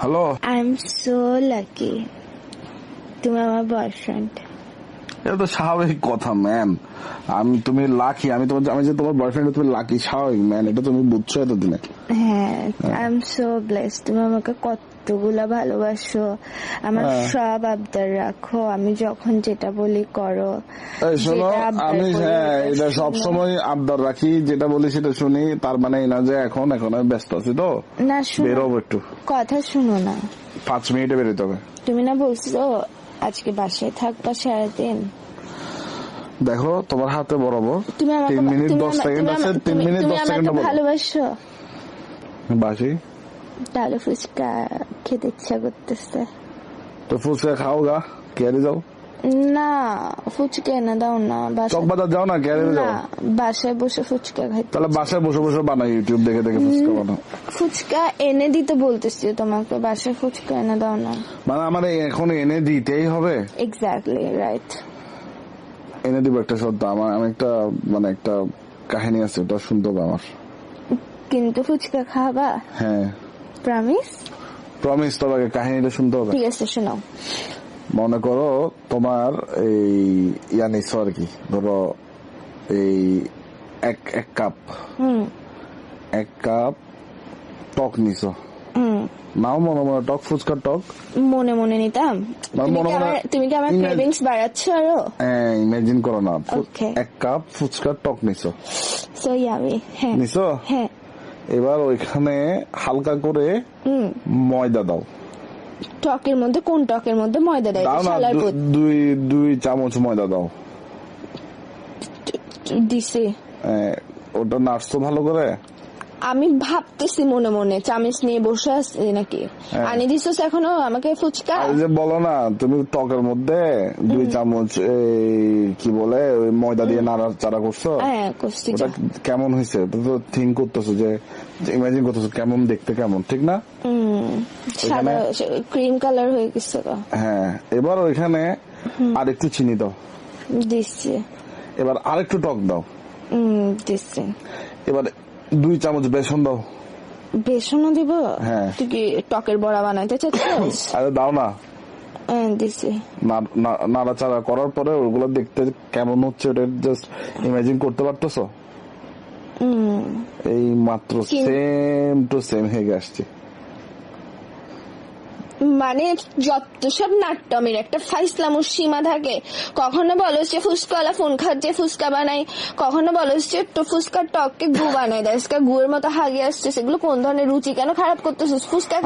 Hello, I am so lucky তুমি আমার boyfriend. এটা তো স্বাভাবিক কথা ম্যান। তুমি লাকি, আমি যে তোমার বয়ফ্রেন্ড, তুমি লাকি, স্বাভাবিক ম্যান। এটা তুমি বুঝছো এতদিনে? হ্যাঁ, আই এম সো ব্লেসড। তুমি আমাকে কতগুলা ভালোবাসো, আমার সব আবদার রাখো, আমি যখন যেটা বলি করো। এই শোনো, যেটা আবদার আমি করি এটা ওটা সবসময় আবদার রাখি, যেটা বলি সেটা শুনি। তার মানে এই না যে এখন আমি ব্যস্ত আছি, তো না শুনো, বেরোবো একটু। কথা শুনো না। 5 মিনিটে বেরোতে হবে। তুমি না বলছো আজকে বাসায় থাকবা সারাদিন? দেখো তোমার হাতে বরাবর তুমি 3 মিনিট 10 সেকেন্ড আছে। 3 মিনিট 10 সেকেন্ড ভালোবাসো? বাসি তাহলে ফুচকা খেতে ইচ্ছা করতেছে। তো ফুচকা খাও গা, কেয়ারে যাও। না, ফুচকা এনে দাও না। চকবাজার যাও না, কেয়ারে যাও। বাসায় বসে ফুচকা খাই। তাহলে বাসায় বসে বসে বানাই, ইউটিউব দেখে দেখে ফুচকা বানাও। ফুচকা এনে দিতে বলতেছি তোমাকে, বাসায় ফুচকা এনে দাও না। মানে আমার এখন এনে দিতেই হবে? এক্স্যাক্টলি রাইট, এনে দিব। একটা সত্য, আমি একটা কাহিনী আছে, ওটা শুনতে হবে আমার। কিন্তু ফুচকা খাবা? হ্যাঁ প্রমিস? প্রমিস। তবে কাহিনীটা শুনতে হবে। ঠিক আছে, শোনাও। মনে করো তোমার এই নিছো আর কি, ধরো এই এক কাপ টক নিছো। নাও মনে মনে টক, ফুচকার টক মনে মনে নিতাম। তুমি কি আমার ক্রেভিংস বাড়াচ্ছ আরো? ইমাজিন করো না, Okay. 1 কাপ ফুচকার টক নিছো। So yummy. হ্যাঁ নিছো? হ্যাঁ। এবার ওইখানে হালকা করে ময়দা দাও। টকের মধ্যে? কোন টকের মধ্যে ময়দা দেয়? দাও না, 2 চামচ ময়দা দাও। দিছি। ওটা নাড়ছো ভালো করে। আমি ভাবতেছি মনে মনে, চামচ নিয়ে বসে আছি নাকি? আনি দিছস এখনো আমাকে ফুচকা? যে বলো না, তুমি টকের মধ্যে 2 চামচ কি বলে ওই ময়দা দিয়ে নাড়াচাড়া করছো। হ্যাঁ করছি। ওটা কেমন হয়েছে ওটা তো থিঙ্ক করতেছো, যে ইমাজিন করতেছো কেমন দেখতে, কেমন, ঠিক না? সাদা ক্রিম কালার হয়ে গেছে। হ্যাঁ, এবার ওইখানে আর একটু চিনি দাও। দিচ্ছি। এবার আর একটু টক দাও। দিচ্ছি। এবার 2 চামচ বেসন দাও। বেসনও দিব? হ্যাঁ। তুই কি টকের বড়া বানাইতে চাচ্ছিস? আরে দাও না। দিচ্ছি। নাড়াচাড়া করার পরে ওগুলো দেখতে কেমন হচ্ছে ওটা জাস্ট ইমাজিন করতে পারতেছো? এই মাত্র সেম টু সেম হয়ে আসছে। মানে যত সব নাট্যমের একটা ফাইসলামুর সীমা থাকে। কখনো বলো যে ফুচকাওয়ালা ফোন খাচ্ছে ফুচকা বানাই, কখনো বলো যে ফুচকার টককে গু বানাই দেয়, গুয়ের মতো হাগিয়ে আসছে। সেগুলো কোন ধরনের রুচি? কেন খারাপ করতেছিস? ফুচকা